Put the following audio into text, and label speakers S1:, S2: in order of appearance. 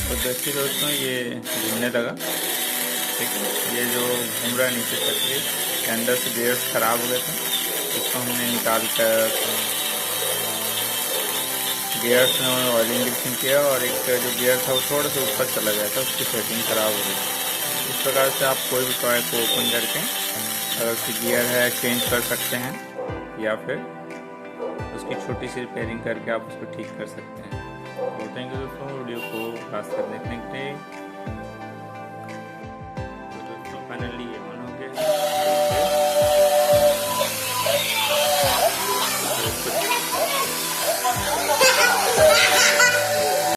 S1: तो देखिए दोस्तों ये घूमने लगा। ठीक है, ये जो घूम रहा है नीचे चक्री के अंदर से गियर्स खराब हो गए थे, उसको हमने निकाल कर गियर्स में ऑयलिंग रिफिल किया और एक जो गियर था वो थोड़ा सा ऊपर चला गया था, उसकी सेटिंग खराब हो गई। इस प्रकार से आप कोई भी टॉय को ओपन करके अगर उसकी गियर है चेंज कर सकते हैं या फिर उसकी छोटी सी रिपेयरिंग करके आप उसको ठीक कर सकते हैं। तो थैंक यू दोस्तों वीडियो को लास्ट तक देखने के लिए।